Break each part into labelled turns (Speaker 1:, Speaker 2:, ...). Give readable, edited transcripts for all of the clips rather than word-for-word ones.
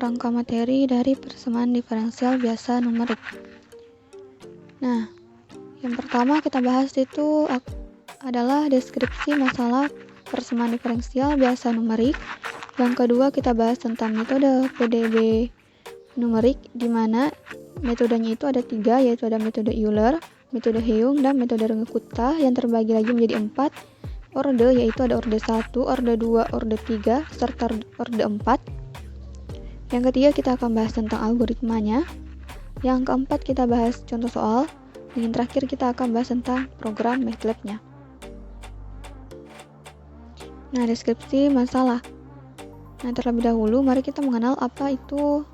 Speaker 1: rangka materi dari persamaan diferensial biasa numerik. Nah, yang pertama kita bahas itu adalah deskripsi masalah persamaan diferensial biasa numerik. Yang kedua kita bahas tentang metode PDB numerik, di mana metodenya itu ada 3, yaitu ada metode Euler, metode Heung, dan metode Runge-Kutta yang terbagi lagi menjadi 4 orde, yaitu ada orde 1, orde 2, orde 3, serta orde 4. Yang ketiga kita akan bahas tentang algoritmanya. Yang keempat kita bahas contoh soal. Dan yang terakhir kita akan bahas tentang program MATLAB-nya. Nah, deskripsi masalah. Nah, terlebih dahulu mari kita mengenal apa itu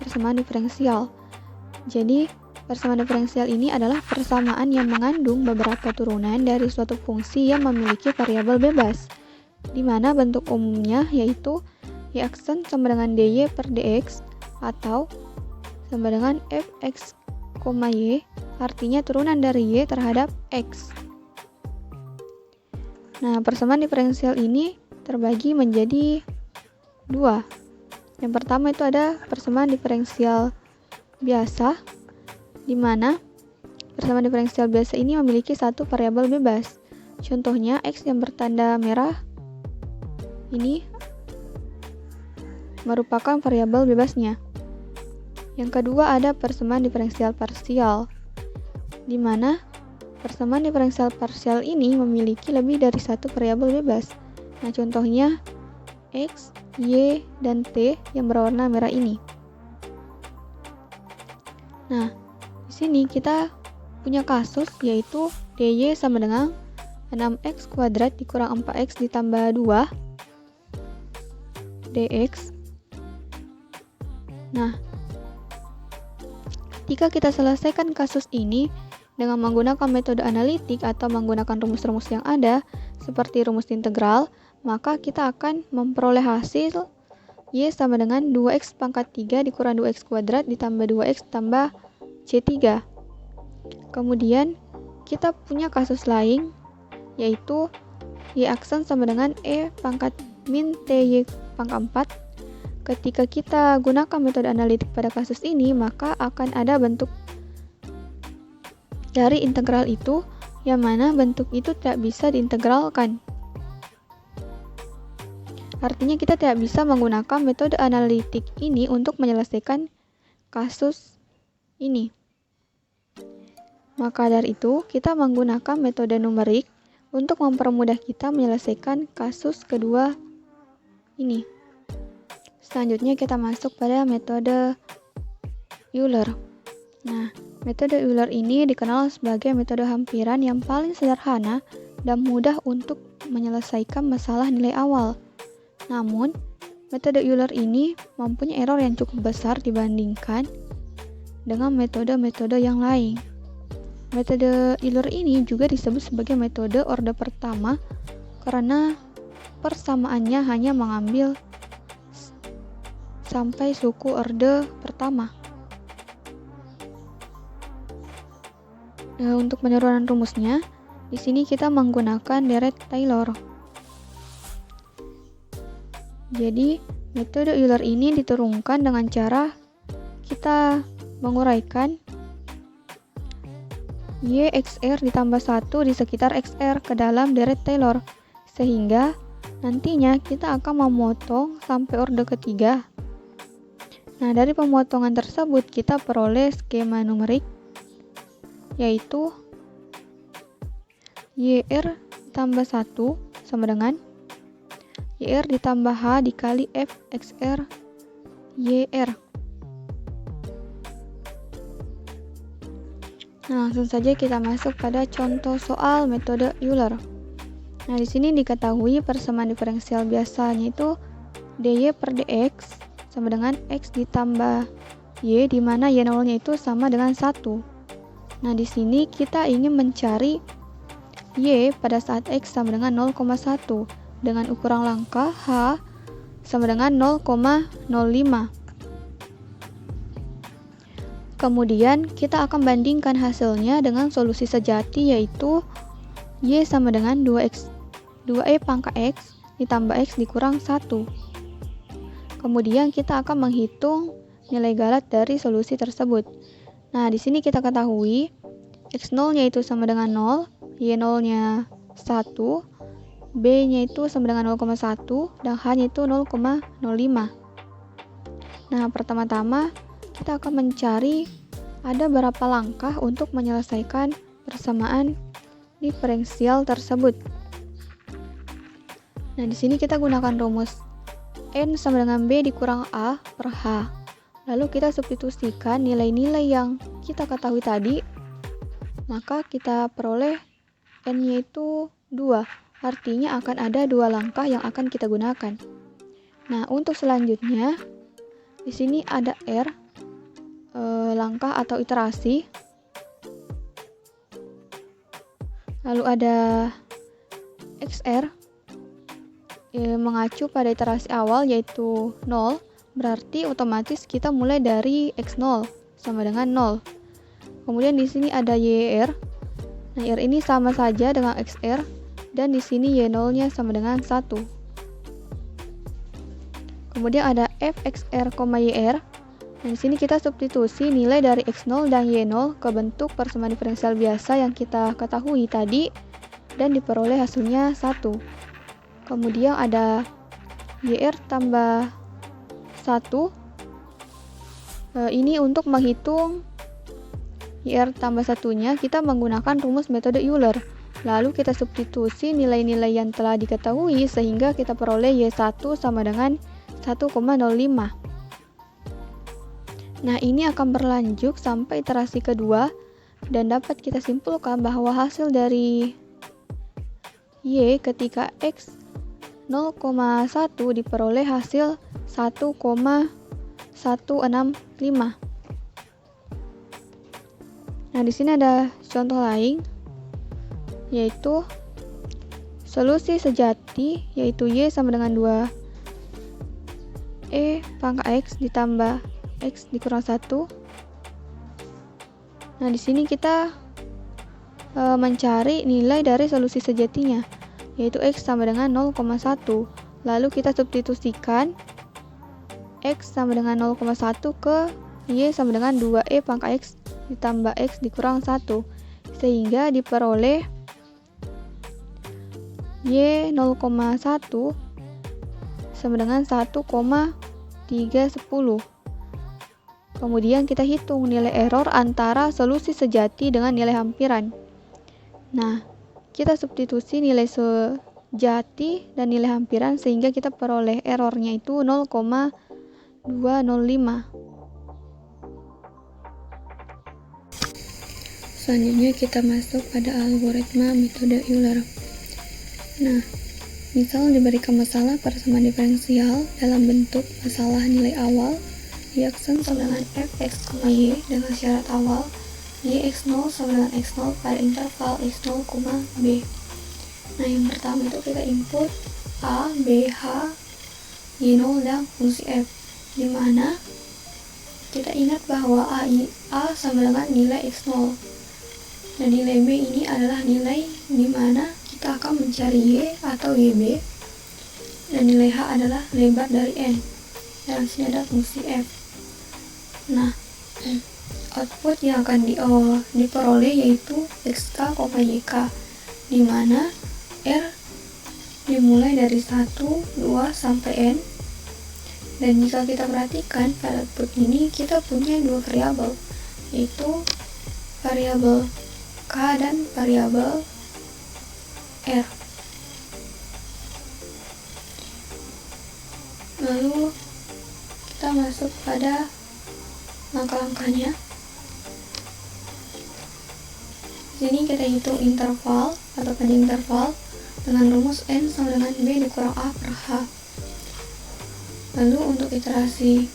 Speaker 1: persamaan diferensial. Jadi, persamaan diferensial ini adalah persamaan yang mengandung beberapa turunan dari suatu fungsi yang memiliki variabel bebas, di mana bentuk umumnya yaitu y aksen sama dengan dy per dx atau sama dengan fx, y, artinya turunan dari y terhadap x. Nah, persamaan diferensial ini terbagi menjadi 2. Yang pertama itu ada persamaan diferensial biasa, di mana persamaan diferensial biasa ini memiliki satu variabel bebas. Contohnya x yang bertanda merah ini merupakan variabel bebasnya. Yang kedua ada persamaan diferensial parsial, di mana persamaan diferensial parsial ini memiliki lebih dari satu variabel bebas. Nah, contohnya x, y, dan t yang berwarna merah ini. Nah, di sini kita punya kasus yaitu dy sama dengan 6x kuadrat dikurang 4x ditambah 2 dx. Nah, ketika kita selesaikan kasus ini dengan menggunakan metode analitik atau menggunakan rumus-rumus yang ada seperti rumus integral, maka kita akan memperoleh hasil y sama dengan 2x pangkat 3 dikurang 2x kuadrat ditambah 2x tambah c3. Kemudian kita punya kasus lain yaitu y aksen sama dengan e pangkat min ty pangkat 4. Ketika kita gunakan metode analitik pada kasus ini, maka akan ada bentuk dari integral itu yang mana bentuk itu tidak bisa diintegralkan. Artinya kita tidak bisa menggunakan metode analitik ini untuk menyelesaikan kasus ini. Maka dari itu, kita menggunakan metode numerik untuk mempermudah kita menyelesaikan kasus kedua ini. Selanjutnya kita masuk pada metode Euler. Nah, metode Euler ini dikenal sebagai metode hampiran yang paling sederhana dan mudah untuk menyelesaikan masalah nilai awal. Namun, metode Euler ini mempunyai error yang cukup besar dibandingkan dengan metode-metode yang lain. Metode Euler ini juga disebut sebagai metode orde pertama karena persamaannya hanya mengambil sampai suku orde pertama. Untuk penurunan rumusnya, di sini kita menggunakan Dirac-Taylor. Jadi, metode Euler ini diturunkan dengan cara kita menguraikan y xr ditambah 1 di sekitar xr ke dalam Dirac-Taylor, sehingga nantinya kita akan memotong sampai orde ketiga. Nah, dari pemotongan tersebut kita peroleh skema numerik yaitu yr tambah 1 sama dengan yr ditambah h dikali f xr yr. Nah, langsung saja kita masuk pada contoh soal metode Euler. Nah, di sini diketahui persamaan diferensial biasanya itu dy per dx sama dengan x ditambah y, di mana y0-nya itu sama dengan 1. Nah, di sini kita ingin mencari y pada saat x sama dengan 0,1 dengan ukuran langkah h sama dengan 0,05. Kemudian kita akan bandingkan hasilnya dengan solusi sejati yaitu y sama dengan 2e pangkat x ditambah x dikurang 1. Kemudian kita akan menghitung nilai galat dari solusi tersebut. Nah, di sini kita ketahui X0-nya itu sama dengan 0, Y0-nya 1, B-nya itu sama dengan 0,1, dan H-nya itu 0,05. Nah, pertama-tama kita akan mencari ada berapa langkah untuk menyelesaikan persamaan diferensial tersebut. Nah, di sini kita gunakan rumus N sama dengan B dikurang A per H. Lalu kita substitusikan nilai-nilai yang kita ketahui tadi, maka kita peroleh N-nya itu 2. Artinya akan ada 2 langkah yang akan kita gunakan. Nah, untuk selanjutnya, di sini ada R, langkah atau iterasi. Lalu ada XR, mengacu pada iterasi awal yaitu 0, berarti otomatis kita mulai dari X0 sama dengan 0. Kemudian di sini ada YR. Nah, R ini sama saja dengan XR, dan di sini Y0-nya sama dengan 1. Kemudian ada FXR, YR. Nah, di sini kita substitusi nilai dari X0 dan Y0 ke bentuk persamaan diferensial biasa yang kita ketahui tadi, dan diperoleh hasilnya 1. Kemudian ada YR tambah 1. Ini untuk menghitung YR tambah 1-nya, kita menggunakan rumus metode Euler. Lalu kita substitusi nilai-nilai yang telah diketahui sehingga kita peroleh Y1 sama dengan 1,05. Nah, ini akan berlanjut sampai iterasi kedua, dan dapat kita simpulkan bahwa hasil dari Y ketika X 0,1 diperoleh hasil 1,165. Nah, di sini ada contoh lain, yaitu solusi sejati, yaitu Y sama dengan 2E pangkat X ditambah X dikurang 1. Nah, di sini kita mencari nilai dari solusi sejatinya, yaitu X sama dengan 0,1. Lalu kita substitusikan X sama dengan 0,1 ke Y sama dengan 2E pangkat X ditambah X dikurang 1, sehingga diperoleh Y 0,1 sama dengan 1,310. Kemudian kita hitung nilai error antara solusi sejati dengan nilai hampiran. Nah, kita substitusi nilai sejati dan nilai hampiran sehingga kita peroleh errornya itu 0,205. Selanjutnya kita masuk pada algoritma metode Euler. Nah, misal diberikan masalah persamaan diferensial dalam bentuk masalah nilai awal Y(x0) sama dengan fx, y dengan syarat awal Y(x0) sama dengan x0 pada interval x0, b. Nah, yang pertama itu kita input a, b, h, y0 dan fungsi f, dimana kita ingat bahwa a sama dengan nilai x0, dan nilai b ini adalah nilai dimana kita akan mencari y atau yb, dan nilai h adalah lebar dari n, dan sini ada fungsi f. Nah, output yang akan diperoleh yaitu xk, yk, dimana r dimulai dari 1, 2, sampai n. Dan jika kita perhatikan pada output ini kita punya dua variabel, yaitu variabel k dan variabel r. Lalu kita masuk pada langkah-langkahnya. Sini kita hitung interval atau pendek interval dengan rumus n sama dengan b dikurang a per h. Lalu untuk iterasi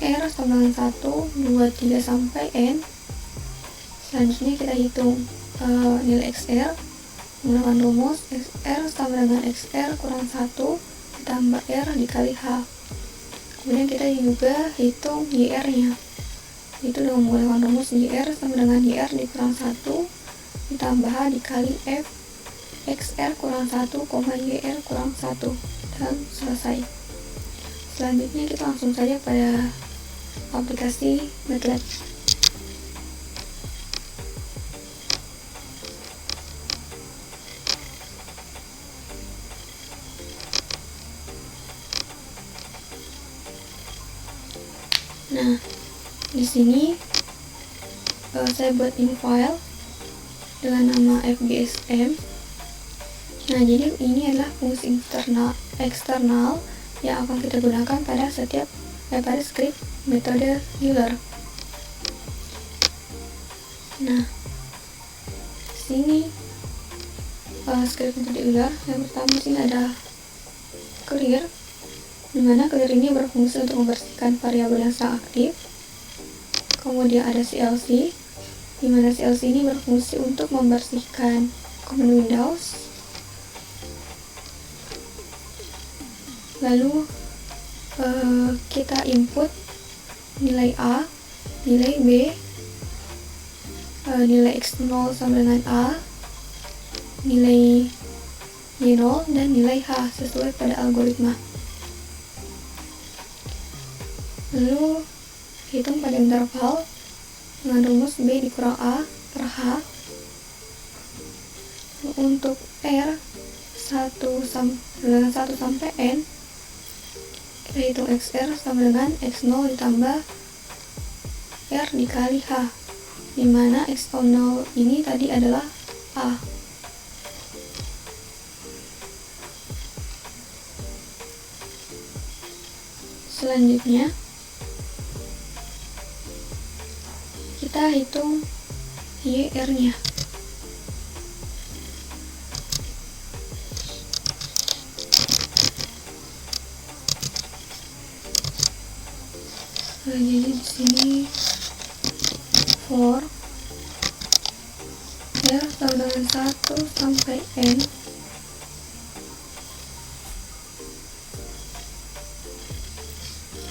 Speaker 1: r sama dengan 1, 2, 3 sampai n. Selanjutnya kita hitung nilai xr menggunakan rumus xr sama dengan xr kurang 1 ditambah r dikali h. Kemudian kita juga hitung yr nya, itu dengan menggunakan rumus yr sama dengan yr dikurang 1 ditambah h dikali f xr kurang 1, yr kurang 1, dan selesai. Selanjutnya kita langsung saja pada aplikasi MATLAB. Nah, di sini saya buat new file dengan nama FGSM. Nah, jadi ini adalah fungsi eksternal yang akan kita gunakan pada script metode Euler. Nah, di sini script metode Euler yang pertama sini ada clear, dimana clear ini berfungsi untuk membersihkan variabel yang sedang aktif. Kemudian ada CLC, dimana CLC ini berfungsi untuk membersihkan command Windows. Lalu kita input nilai A, nilai B, nilai X0 sama dengan A, nilai Y0, dan nilai H sesuai pada algoritma. Lalu hitung pada interval dengan rumus B dikurang A per H. Untuk R 1 sampai N, kita hitung XR sama dengan X0 ditambah R dikali H, dimana X0 ini tadi adalah A. Selanjutnya kita hitung YR-nya. Jadi di sini for R sama dengan 1 sampai N,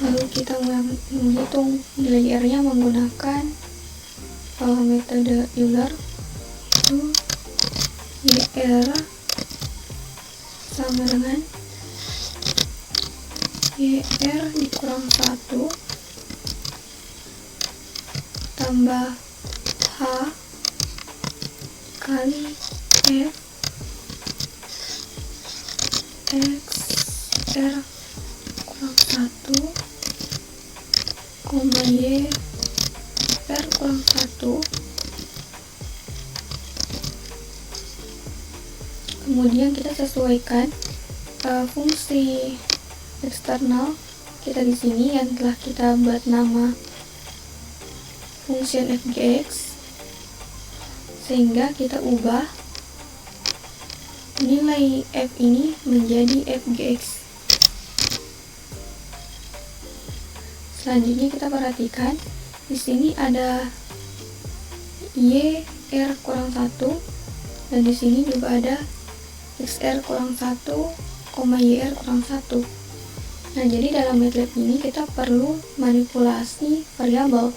Speaker 1: lalu kita menghitung nilai R nya menggunakan metode Euler, itu YR sama dengan YR dikurang 1 tambah H kali F XR kurang 1 koma Y R kurang 1. Kemudian kita sesuaikan fungsi eksternal kita di sini yang telah kita buat nama function fgx, sehingga kita ubah nilai f ini menjadi fgx. Selanjutnya kita perhatikan di sini ada y r kurang 1 dan di sini juga ada xr kurang 1, yr kurang 1. Nah, jadi dalam MATLAB ini kita perlu manipulasi variabel.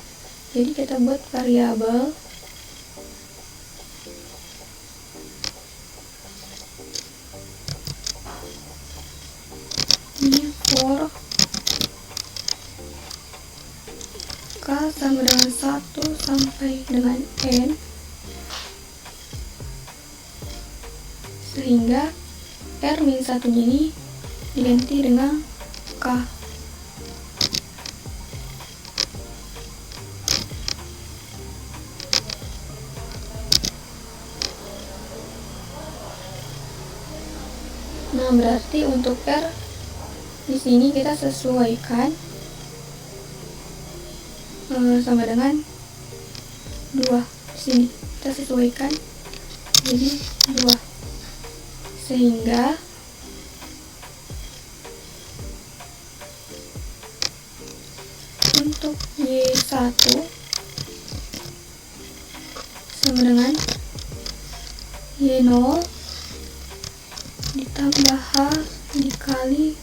Speaker 1: Jadi kita buat variabel ini for K sama dengan 1 sampai dengan N, sehingga R-1 ini diganti dengan K. Nah, berarti untuk R di sini kita sesuaikan sama dengan 2. Di sini kita sesuaikan jadi 2, sehingga untuk Y1 sama dengan Y0 ditambah H dikali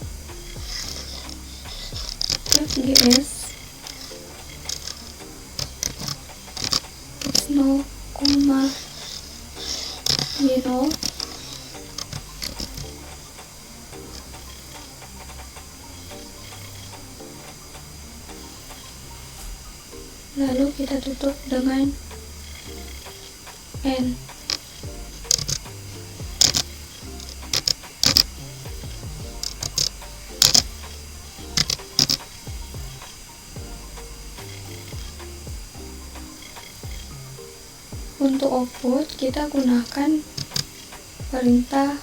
Speaker 1: FGS X0, Y0 lalu kita tutup dengan N. Untuk output kita gunakan perintah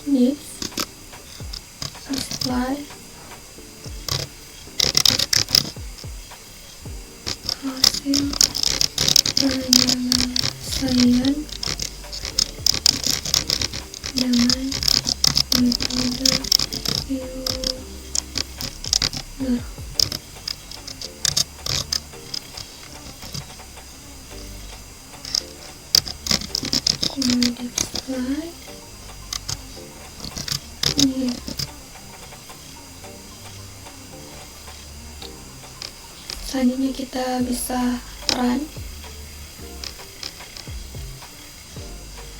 Speaker 1: if display hasil penyelesaian dengan metode Euler. Display ini. Selanjutnya kita bisa run.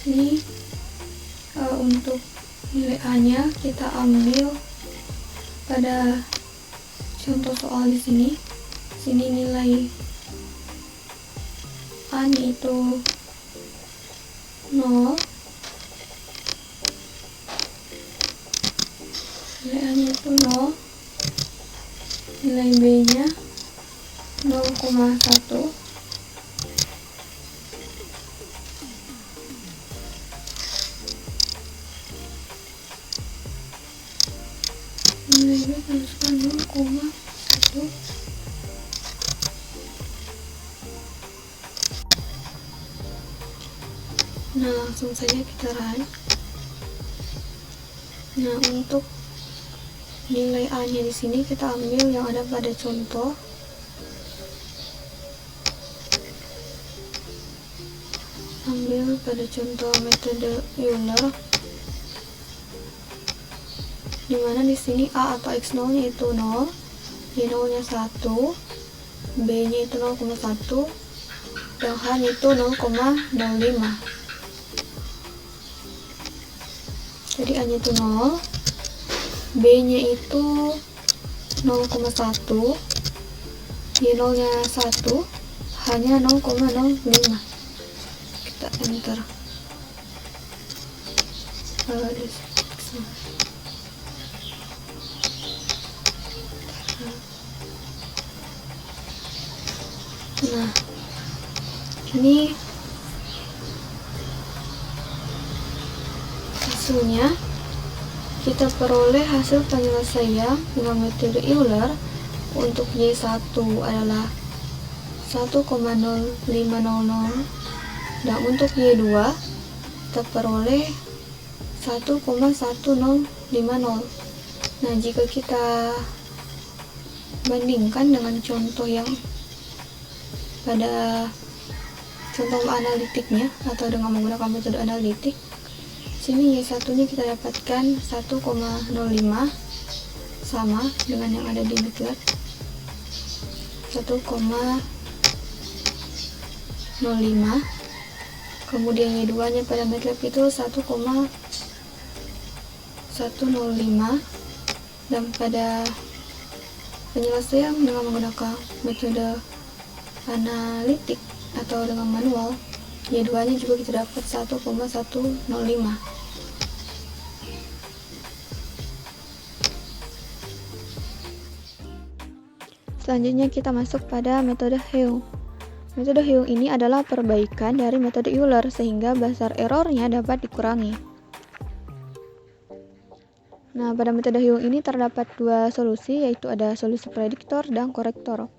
Speaker 1: Ini untuk nilai A-nya kita ambil pada contoh soal di sini. Sini nilai A-nya itu 0, nilai A-nya itu 0, nilai B-nya 0,1, nilai B haruskan 0,1. Nah, langsung saja kita run. Nah, untuk nilai A-nya di sini kita ambil yang ada pada contoh. Ambil pada contoh metode Euler, dimana di sini A atau X0-nya itu 0, Y0-nya 1, B-nya itu 0,1, dan H-nya itu 0,05. Jadi A-nya itu 0, B-nya itu 0,1, Y0-nya 1, H-nya 0,05. Kita enter. Nah, ini hasilnya. Kita peroleh hasil penyelesaian dengan metode Euler. Untuk Y1 adalah 1,0500, dan untuk Y2 kita peroleh 1,1050. Nah, jika kita bandingkan dengan contoh yang pada contoh analitiknya atau dengan menggunakan metode analitik, sini Y1-nya kita dapatkan 1,05, sama dengan yang ada di MATLAB, 1,05. Kemudian Y2-nya pada MATLAB itu 1,105, dan pada penyelesaian dengan menggunakan metode analitik atau dengan manual, Y2-nya juga kita dapat 1,105. Selanjutnya kita masuk pada metode Heu. Metode Heu ini adalah perbaikan dari metode Euler sehingga besar errornya dapat dikurangi. Nah, pada metode Heu ini terdapat dua solusi, yaitu ada solusi prediktor dan korektor.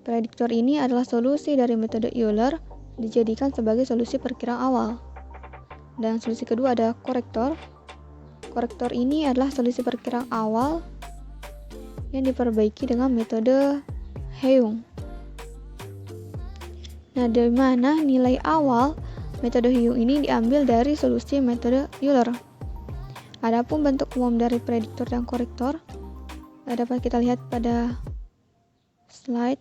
Speaker 1: Prediktor ini adalah solusi dari metode Euler dijadikan sebagai solusi perkiraan awal. Dan solusi kedua ada korektor. Korektor ini adalah solusi perkiraan awal yang diperbaiki dengan metode Heu. Nah, dari mana nilai awal metode Heu ini diambil dari solusi metode Euler. Adapun bentuk umum dari prediktor dan korektor dapat kita lihat pada slide.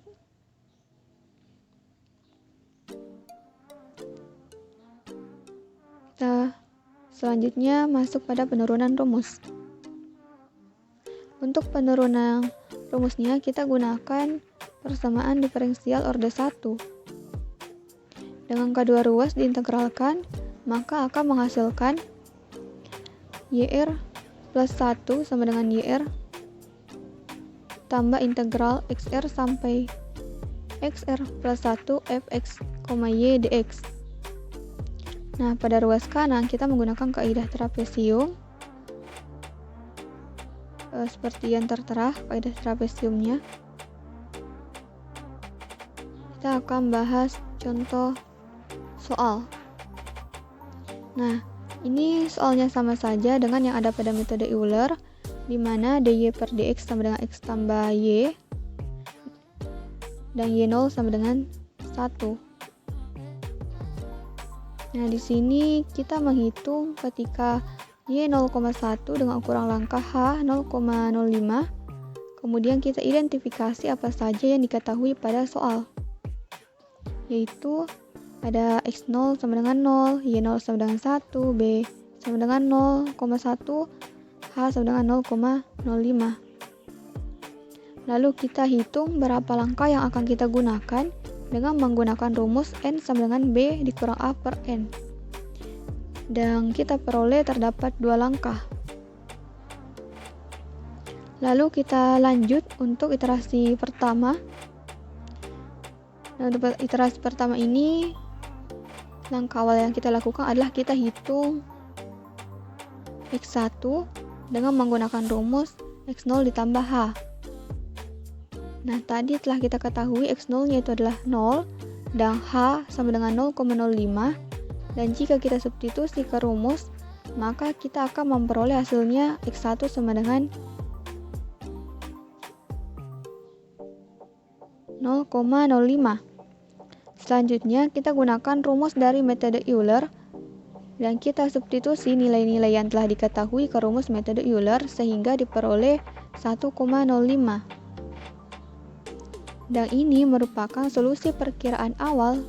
Speaker 1: Kita selanjutnya masuk pada penurunan rumus. Untuk penurunan rumusnya kita gunakan persamaan diferensial orde 1. Dengan kedua ruas diintegralkan, maka akan menghasilkan YR plus 1 sama dengan YR tambah integral XR sampai XR plus 1 Fx, Y dx. Nah, pada ruas kanan kita menggunakan kaidah trapesium seperti yang tertera kaidah trapesiumnya. Kita akan bahas contoh soal. Nah, ini soalnya sama saja dengan yang ada pada metode Euler, di mana dy per dx sama dengan x tambah y dan y0 sama dengan 1. Nah, di sini kita menghitung ketika y 0,1 dengan ukuran langkah h 0,05. Kemudian kita identifikasi apa saja yang diketahui pada soal, yaitu ada x0 sama dengan 0, y0 sama dengan 1, b sama dengan 0,1, h sama dengan 0,05. Lalu kita hitung berapa langkah yang akan kita gunakan dengan menggunakan rumus n sama dengan b dikurang a per n. Dan kita peroleh terdapat 2 langkah. Lalu kita lanjut untuk iterasi pertama. Nah, untuk iterasi pertama ini, langkah awal yang kita lakukan adalah kita hitung x1 dengan menggunakan rumus x0 ditambah h. Nah, tadi telah kita ketahui x0 nya itu adalah 0 dan h sama dengan 0,05. Dan jika kita substitusi ke rumus, maka kita akan memperoleh hasilnya x1 sama dengan 0,05. Selanjutnya, kita gunakan rumus dari metode Euler dan kita substitusi nilai-nilai yang telah diketahui ke rumus metode Euler sehingga diperoleh 1,05. Dan ini merupakan solusi perkiraan awal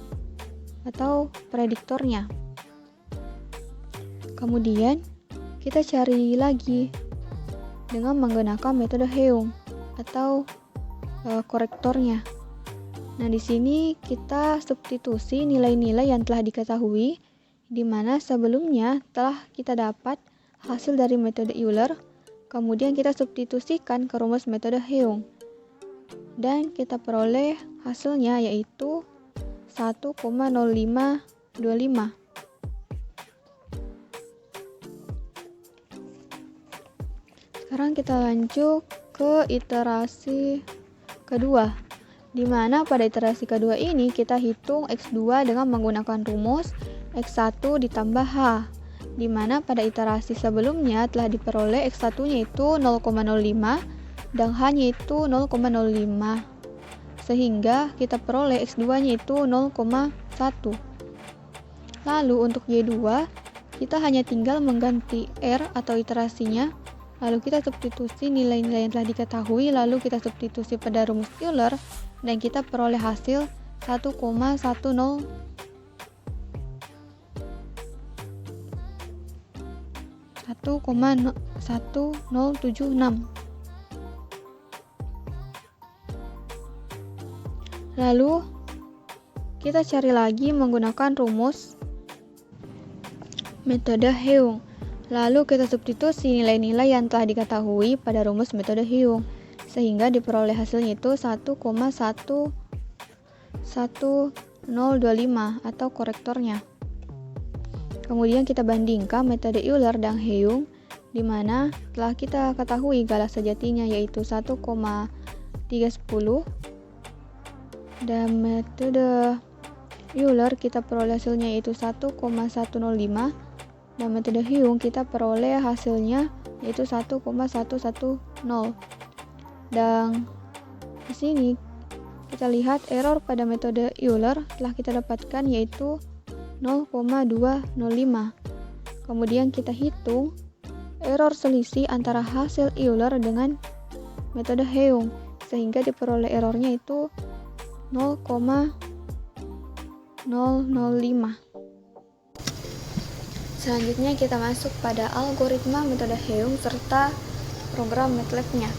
Speaker 1: atau prediktornya. Kemudian kita cari lagi dengan menggunakan metode Heung atau korektornya. Nah, di sini kita substitusi nilai-nilai yang telah diketahui, di mana sebelumnya telah kita dapat hasil dari metode Euler, kemudian kita substitusikan ke rumus metode Heung. Dan kita peroleh hasilnya yaitu 1,0525. Sekarang kita lanjut ke iterasi kedua, di mana pada iterasi kedua ini kita hitung x2 dengan menggunakan rumus x1 ditambah h, di mana pada iterasi sebelumnya telah diperoleh x1-nya itu 0,05 dan h-nya itu 0,05. Sehingga kita peroleh x2-nya itu 0,1. Lalu untuk y2, kita hanya tinggal mengganti r atau iterasinya, lalu kita substitusi nilai-nilai yang telah diketahui, lalu kita substitusi pada rumus Euler, dan kita peroleh hasil 1,1076. Lalu kita cari lagi menggunakan rumus metode Heung. Lalu kita substitusi nilai-nilai yang telah diketahui pada rumus metode Heung, sehingga diperoleh hasilnya itu 1,11025 atau korektornya. Kemudian kita bandingkan metode Euler dan Heung, di mana telah kita ketahui galah sejatinya yaitu 1,310, dan metode Euler kita peroleh hasilnya yaitu 1,105, dan metode Heung kita peroleh hasilnya yaitu 1,110. Dan di sini kita lihat error pada metode Euler telah kita dapatkan yaitu 0,205. Kemudian kita hitung error selisih antara hasil Euler dengan metode Heung, sehingga diperoleh errornya itu 0,005. Selanjutnya kita masuk pada algoritma metode Heung serta program MATLAB-nya.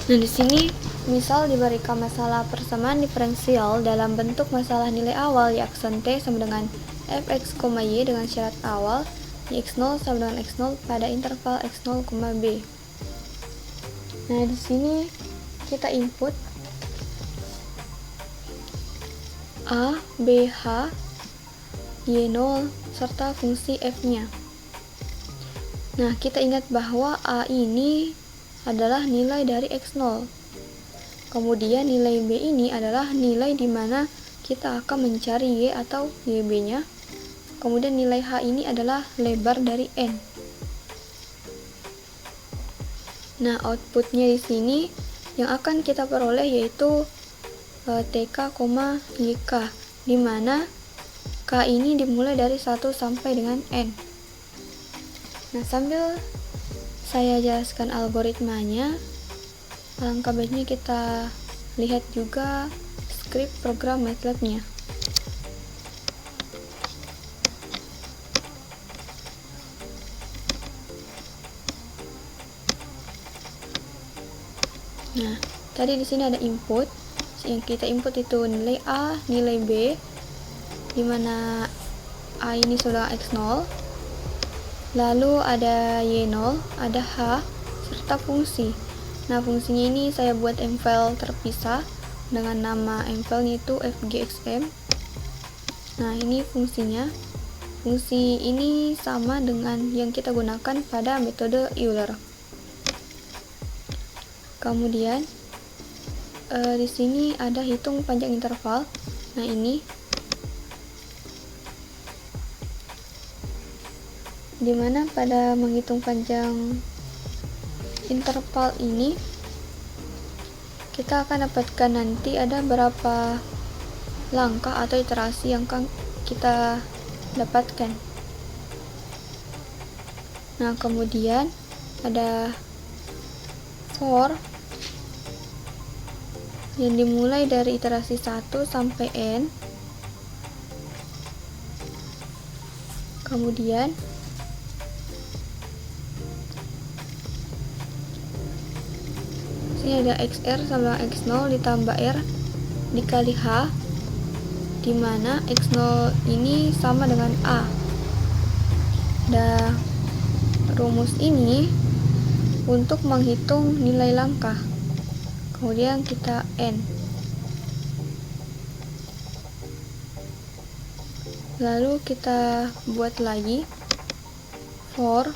Speaker 1: Nah, di sini misal diberikan masalah persamaan diferensial dalam bentuk masalah nilai awal y aksen T sama dengan fx, y dengan syarat awal y x0 sama dengan x0 pada interval x0, b. Nah, di sini kita input a, b, h, y0 serta fungsi f-nya. Nah, kita ingat bahwa a ini adalah nilai dari x0. Kemudian nilai b ini adalah nilai di mana kita akan mencari y atau yb-nya. Kemudian nilai h ini adalah lebar dari n. Nah, outputnya di sini yang akan kita peroleh yaitu tk, yk, di mana k ini dimulai dari 1 sampai dengan n. Nah, sambil saya jelaskan algoritmanya, alangkah baiknya kita lihat juga skrip program MATLAB-nya. Nah, tadi di sini ada input. Yang kita input itu nilai A, nilai B, di mana A ini sudah x0. Lalu ada y0, ada h, serta fungsi. Nah, fungsinya ini saya buat mfile terpisah dengan nama mfile-nya itu fgxm. Nah, ini fungsinya. Fungsi ini sama dengan yang kita gunakan pada metode Euler. Kemudian di sini ada hitung panjang interval. Nah, ini dimana pada menghitung panjang interval ini kita akan dapatkan nanti ada berapa langkah atau iterasi yang akan kita dapatkan. Nah, kemudian ada for yang dimulai dari iterasi 1 sampai n. Kemudian sini ada xr sama x0 ditambah r dikali h, di mana x0 ini sama dengan a. Dan rumus ini untuk menghitung nilai langkah. Kemudian kita n. Lalu kita buat lagi for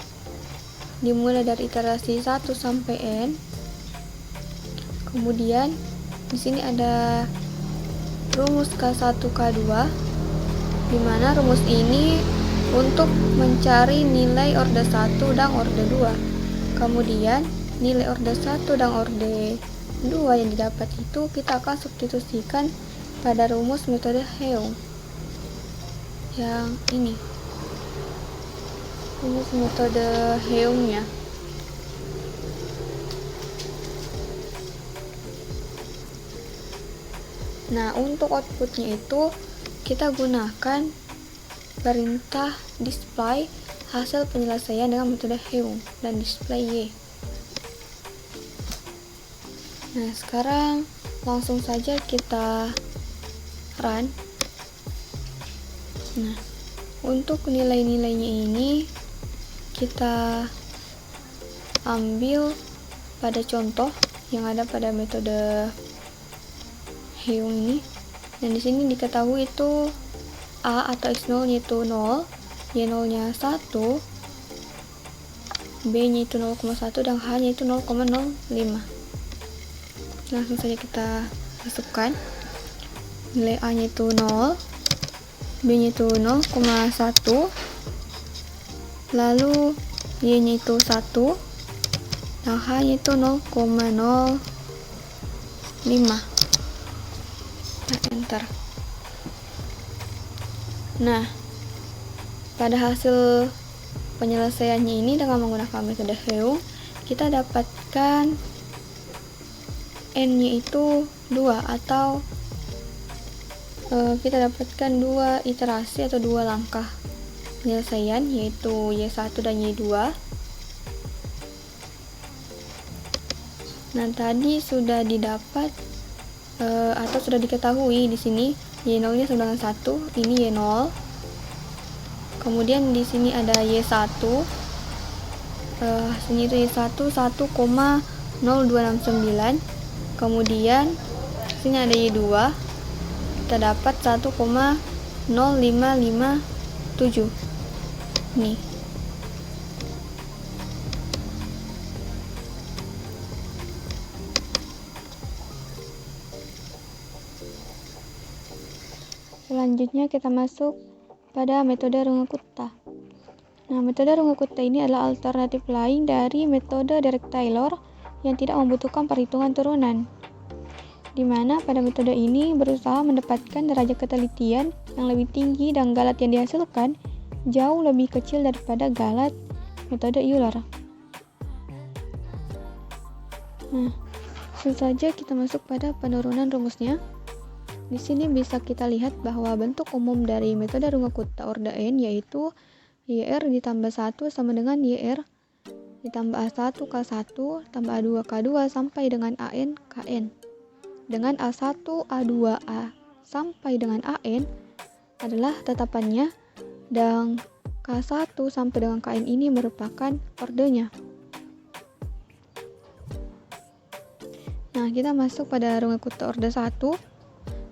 Speaker 1: dimulai dari iterasi 1 sampai n. Kemudian di sini ada rumus K1 K2, di mana rumus ini untuk mencari nilai orde 1 dan orde 2. Kemudian nilai orde 1 dan orde 2 yang didapat itu kita akan substitusikan pada rumus metode Heung. Yang ini. Rumus metode Heungnya. Nah, untuk outputnya itu kita gunakan perintah display hasil penyelesaian dengan metode Heung dan display Y. Nah, sekarang langsung saja kita run. Nah, untuk nilai-nilainya ini kita ambil pada contoh yang ada pada metode Heung ini. Dan di sini diketahui itu A atau x0 nya itu 0, y0 nya 1, b nya itu 0,1 dan h nya itu 0,05. Langsung saja kita masukkan nilai a nya itu 0, b nya itu 0,1, lalu y nya itu 1 dan h nya itu 0,05. Enter. Nah, pada hasil penyelesaiannya ini dengan menggunakan metode Heung, kita dapatkan n-nya itu 2 atau kita dapatkan 2 iterasi atau 2 langkah penyelesaian, yaitu Y1 dan Y2. Nah, tadi sudah didapat atau sudah diketahui di sini Y0-nya sama dengan 1, ini Y0. Kemudian di sini ada Y1. Hasilnya itu Y1 1,0269. Kemudian sini ada Y2. Kita dapat 1,0557. Nih. Selanjutnya kita masuk pada metode Runge-Kutta. Nah, metode Runge-Kutta ini adalah alternatif lain dari metode Dirac-Taylor yang tidak membutuhkan perhitungan turunan, di mana pada metode ini berusaha mendapatkan derajat ketelitian yang lebih tinggi dan galat yang dihasilkan jauh lebih kecil daripada galat metode Euler. Nah, langsung saja kita masuk pada penurunan rumusnya. Di sini bisa kita lihat bahwa bentuk umum dari metode Runge-Kutta orde n yaitu YR ditambah 1 sama dengan YR ditambah A1 K1 tambah A2 K2 sampai dengan AN KN. Dengan A1 A2 A sampai dengan AN adalah tetapannya dan K1 sampai dengan KN ini merupakan ordenya. Nah, kita masuk pada Runge-Kutta orde 1.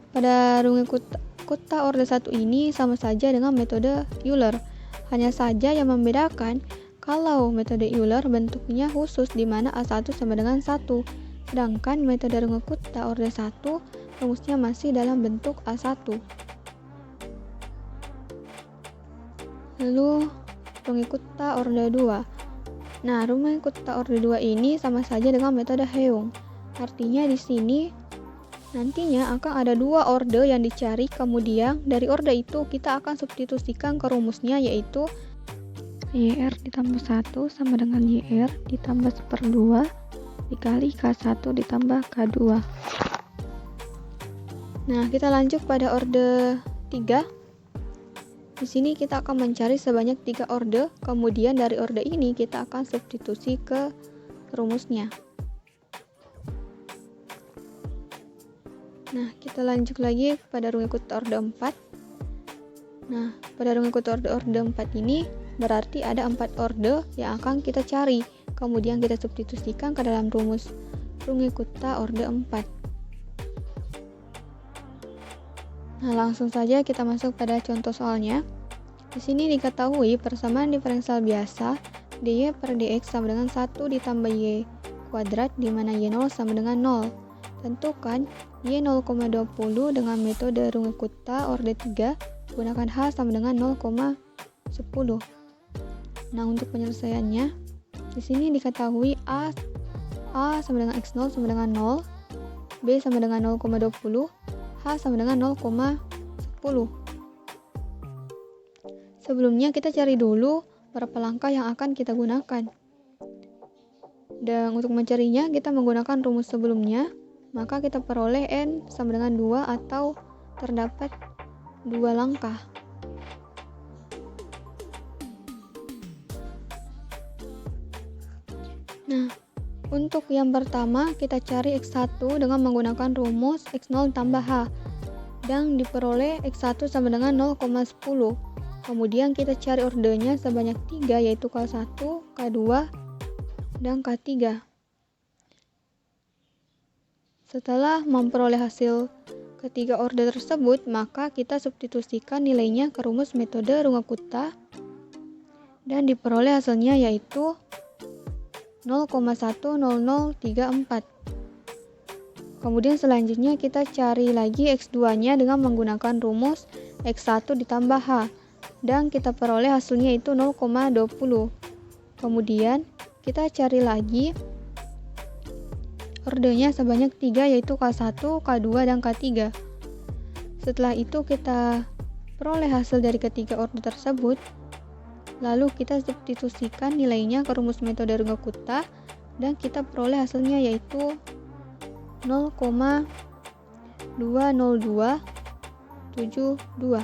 Speaker 1: Pada Runge-Kutta orde 1 ini sama saja dengan metode Euler. Hanya saja yang membedakan kalau metode Euler bentuknya khusus di mana A1 sama dengan 1. Sedangkan metode Runge-Kutta orde 1 rumusnya masih dalam bentuk A1. Lalu Runge-Kutta orde 2. Nah, Runge-Kutta orde 2 ini sama saja dengan metode Heung. Artinya di sini nantinya akan ada dua orde yang dicari, kemudian dari orde itu kita akan substitusikan ke rumusnya yaitu YR ditambah 1 sama dengan YR ditambah 1/2 dikali K1 ditambah K2. Nah, kita lanjut pada orde 3. Di sini kita akan mencari sebanyak 3 orde, kemudian dari orde ini kita akan substitusi ke rumusnya. Nah, kita lanjut lagi pada Runge-Kutta orde 4. Nah, pada Runge-Kutta orde 4 ini berarti ada 4 orde yang akan kita cari. Kemudian kita substitusikan ke dalam rumus Runge-Kutta orde 4. Nah, langsung saja kita masuk pada contoh soalnya. Di sini diketahui persamaan diferensial biasa dy per dx sama dengan 1 ditambah y kuadrat di mana y0 sama dengan 0. Tentukan y 0,20 dengan metode Runge-Kutta orde 3, gunakan h sama dengan 0,10. Nah, untuk penyelesaiannya, di sini diketahui a sama dengan x0 sama dengan 0, b sama dengan 0,20, h sama dengan 0,10. Sebelumnya kita cari dulu berapa langkah yang akan kita gunakan. Dan untuk mencarinya kita menggunakan rumus sebelumnya. Maka kita peroleh N sama dengan 2 atau terdapat 2 langkah. Nah, untuk yang pertama kita cari X1 dengan menggunakan rumus X0 tambah H dan diperoleh X1 sama dengan 0,10. Kemudian kita cari ordenya sebanyak 3 yaitu K1, K2, dan K3. Setelah memperoleh hasil ketiga orde tersebut, maka kita substitusikan nilainya ke rumus metode Runge-Kutta dan diperoleh hasilnya yaitu 0,10034. Kemudian selanjutnya kita cari lagi X2-nya dengan menggunakan rumus X1 ditambah H dan kita peroleh hasilnya itu 0,20. Kemudian kita cari lagi ordenya sebanyak 3 yaitu K1, K2, dan K3. Setelah itu kita peroleh hasil dari ketiga orde tersebut. Lalu kita substitusikan nilainya ke rumus metode Runge-Kutta dan kita peroleh hasilnya yaitu 0,20272.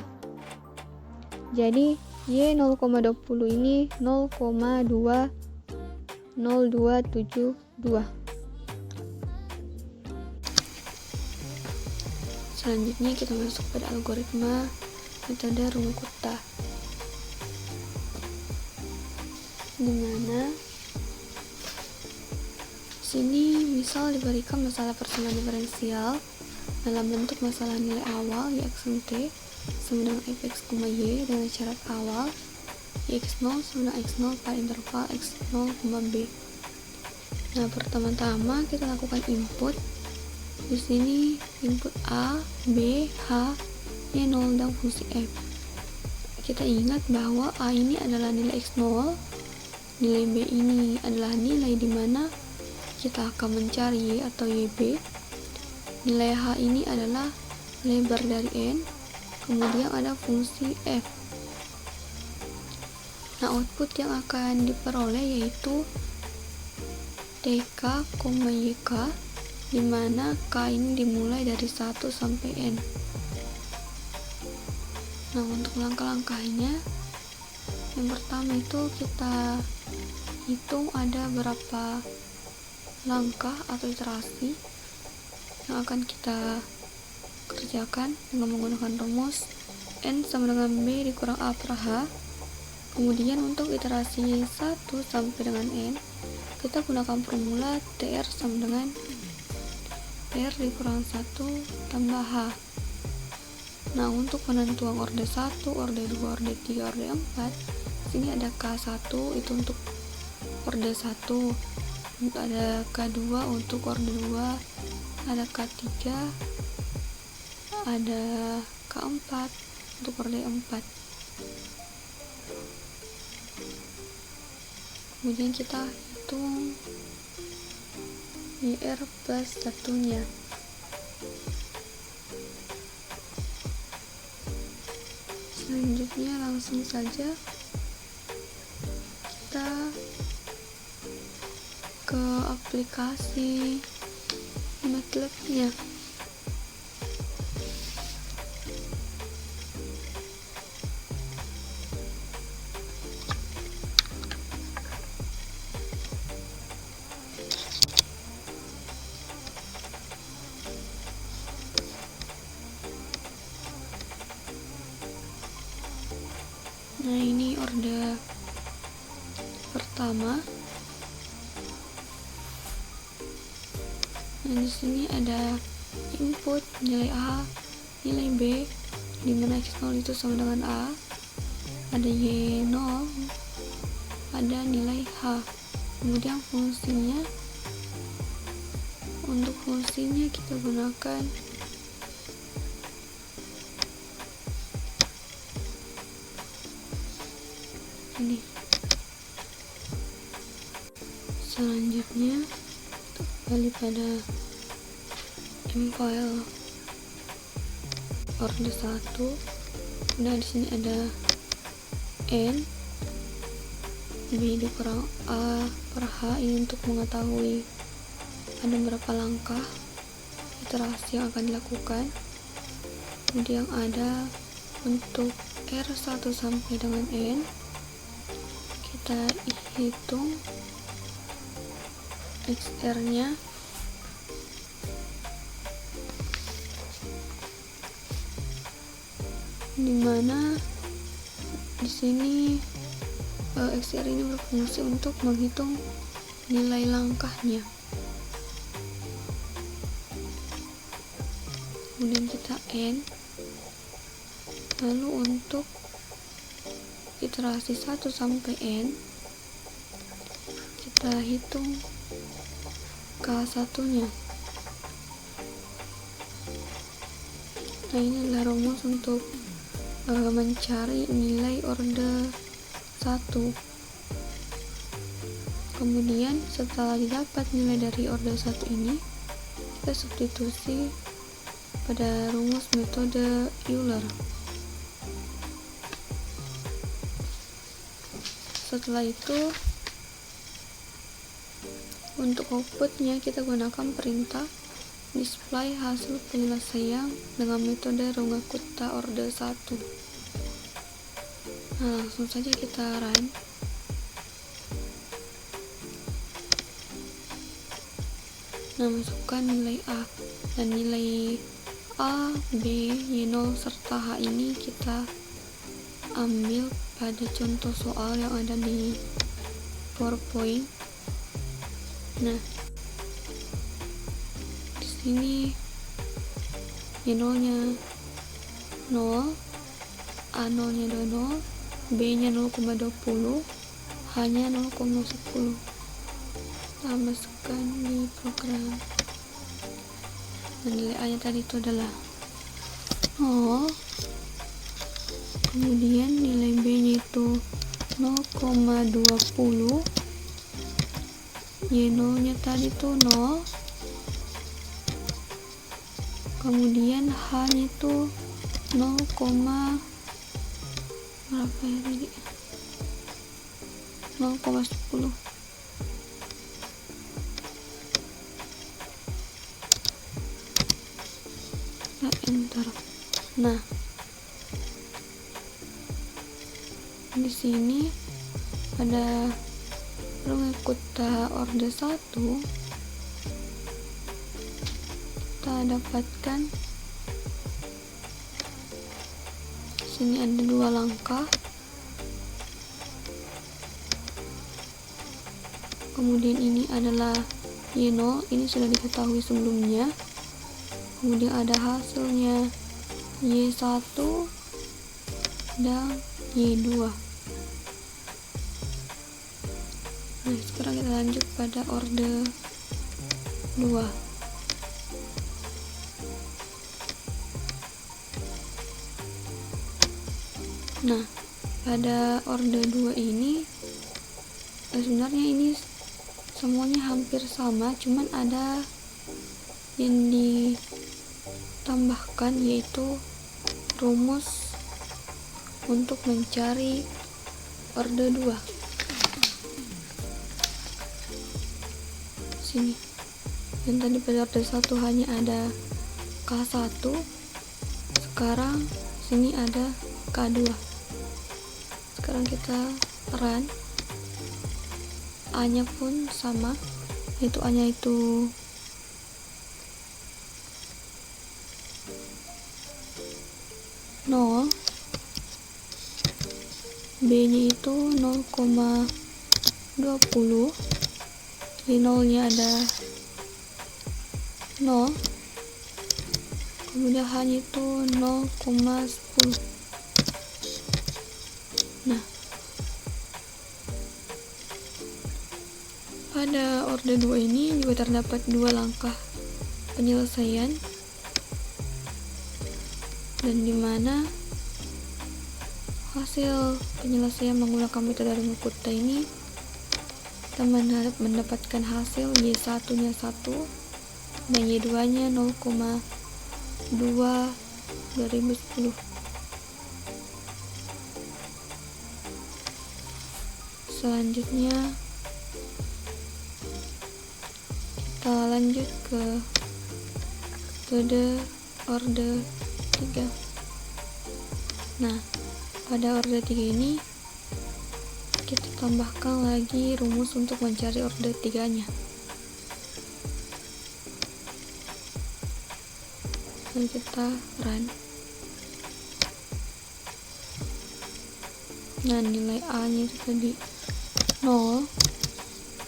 Speaker 1: Jadi Y0,20 ini 0,20272. Selanjutnya kita masuk pada algoritma metode Runge-Kutta, dimana sini misal diberikan masalah persamaan diferensial dalam bentuk masalah nilai awal y(x) t sama dengan fx, y dengan syarat awal y(x0) sama dengan x0 pada interval x0, b. Nah, pertama-tama kita lakukan input. Di sini input A, B, H, Y0 dan fungsi F. Kita ingat bahwa A ini adalah nilai x0, nilai B ini adalah nilai di mana kita akan mencari Y atau YB. Nilai H ini adalah lebar dari N. Kemudian ada fungsi F. Nah, output yang akan diperoleh yaitu TK, YK, di mana K ini dimulai dari 1 sampai N. Nah, untuk langkah-langkahnya, yang pertama itu kita hitung ada berapa langkah atau iterasi yang akan kita kerjakan dengan menggunakan rumus N sama dengan B dikurang A per H. Kemudian untuk iterasi 1 sampai dengan N, kita gunakan formula TR sama dengan R dikurang 1 tambah H. Nah, untuk penentuan orde 1, orde 2, orde 3, orde 4, sini ada K1 itu untuk orde 1, ada K2 untuk orde 2, ada K3, ada K4 untuk orde 4. Kemudian kita hitung YR plus satunya. Selanjutnya langsung saja kita ke aplikasi MATLAB-nya. Nah, ini orde pertama. Nah, di sini ada input nilai A, nilai B, di mana x0 itu sama dengan A, ada y0, ada nilai H. Kemudian fungsinya, untuk fungsinya kita gunakan ini. Selanjutnya kita kembali pada M-file orde 1. Nah, di sini ada N, B dikurang A per H, ini untuk mengetahui ada berapa langkah iterasi yang akan dilakukan. Kemudian ada untuk R1 sampai dengan N, kita hitung XR nya dimana di sini XR ini berfungsi untuk menghitung nilai langkahnya. Kemudian kita N, lalu untuk iterasi 1 sampai N kita hitung K1 nya. Nah, ini adalah rumus untuk mencari nilai orde 1. Kemudian setelah didapat nilai dari orde 1 ini, kita substitusi pada rumus metode Euler. Setelah itu, untuk outputnya kita gunakan perintah display hasil penyelesaian dengan metode Runge-Kutta orde 1. Nah, langsung saja kita run. Nah, masukkan nilai A dan nilai A, B, B, Y0 serta H ini kita ambil pada contoh soal yang ada di PowerPoint. Nah, di sini Y0 nya 0, A0 nya 0, B nya 0,20, H nya 0,10. Kita masukkan di program. Nilai A nya tadi itu adalah 0, kemudian nilai B nya itu 0,20, Y0 nya tadi itu 0, kemudian H nya itu 0, berapa ya tadi, 0,10. Enter. Nah, di sini ada mengikut order 1, kita dapatkan sini ada 2 langkah, kemudian ini adalah Y0, ini sudah diketahui sebelumnya, kemudian ada hasilnya Y1 dan Y2. Nah, sekarang kita lanjut pada order 2. Nah, pada order 2 ini sebenarnya ini semuanya hampir sama, cuman ada yang ditambahkan, yaitu rumus untuk mencari order 2. Sini, yang tadi pada order 1 hanya ada K1, sekarang sini ada K2. Sekarang kita run, A nya pun sama, yaitu A nya itu 0, B nya itu 0,20, Y0 nya ada 0, kemudian H nya itu 0,10. Nah, pada order 2 ini juga terdapat 2 langkah penyelesaian, dan dimana hasil penyelesaian menggunakan metode rungu Kuta ini kita mendapatkan hasil Y1 nya 1 dan Y2 nya 0,2 2010. Selanjutnya kita lanjut ke metode order 3. Nah, pada order 3 ini kita tambahkan lagi rumus untuk mencari order 3 nya. Dan kita run. Nah, nilai A nya itu tadi 0,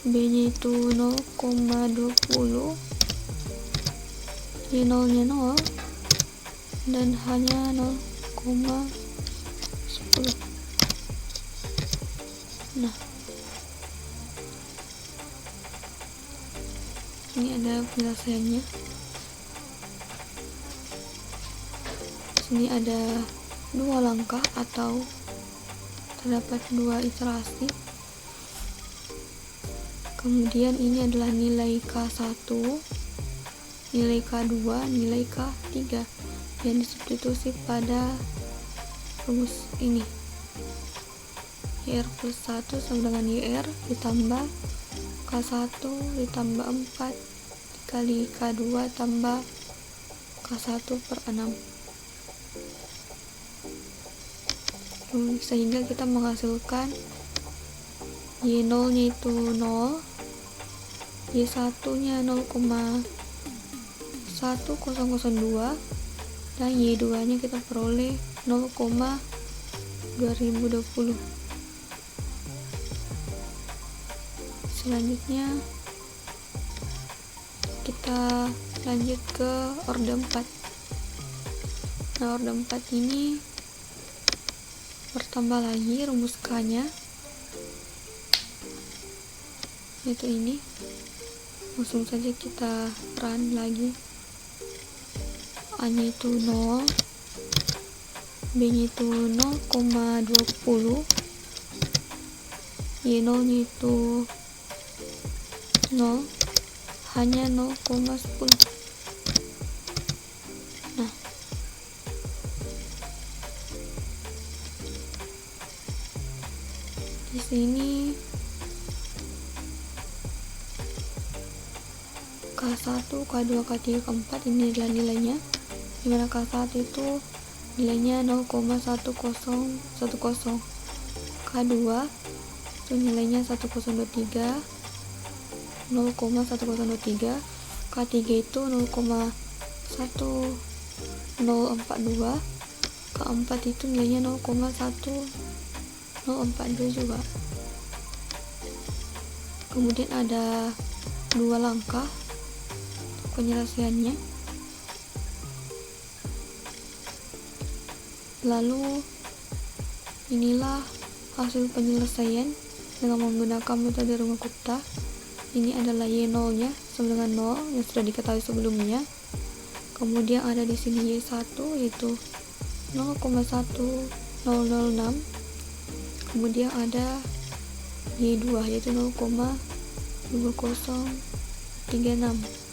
Speaker 1: B nya itu 0,20, Y0 nya 0, dan H nya 0,10. Nah, ini ada penyelesaiannya. Sini ada 2 langkah atau terdapat 2 iterasi. Kemudian ini adalah nilai K1, nilai K2, nilai K3 yang disubstitusi pada rumus ini. YR plus 1 sama dengan YR ditambah K1 ditambah 4 dikali K2 tambah K1 per 6, sehingga kita menghasilkan Y0 nya itu 0, Y1 nya 0,1002, dan Y2 nya kita peroleh 0,2020. Selanjutnya kita lanjut ke orde 4. Nah, orde 4 ini bertambah lagi rumus K nya, yaitu ini. Langsung saja kita run lagi. A nya itu 0, B nya itu 0,20, Y0 nya itu 0, hanya 0,10. Nah, di sini K1, K2, K3, K4 ini adalah nilainya, dimana K1 itu nilainya 0,1010, K2 itu nilainya 1023, 0,1023, K3 itu 0,1042, K4 itu nilainya 0,1042 juga. Kemudian ada dua langkah penyelesaiannya. Lalu inilah hasil penyelesaian dengan menggunakan metode Runge-Kutta. Ini adalah Y0 nya sama dengan 0 yang sudah diketahui sebelumnya. Kemudian ada di sini Y1 yaitu 0,1006. Kemudian ada Y2 yaitu 0,2036.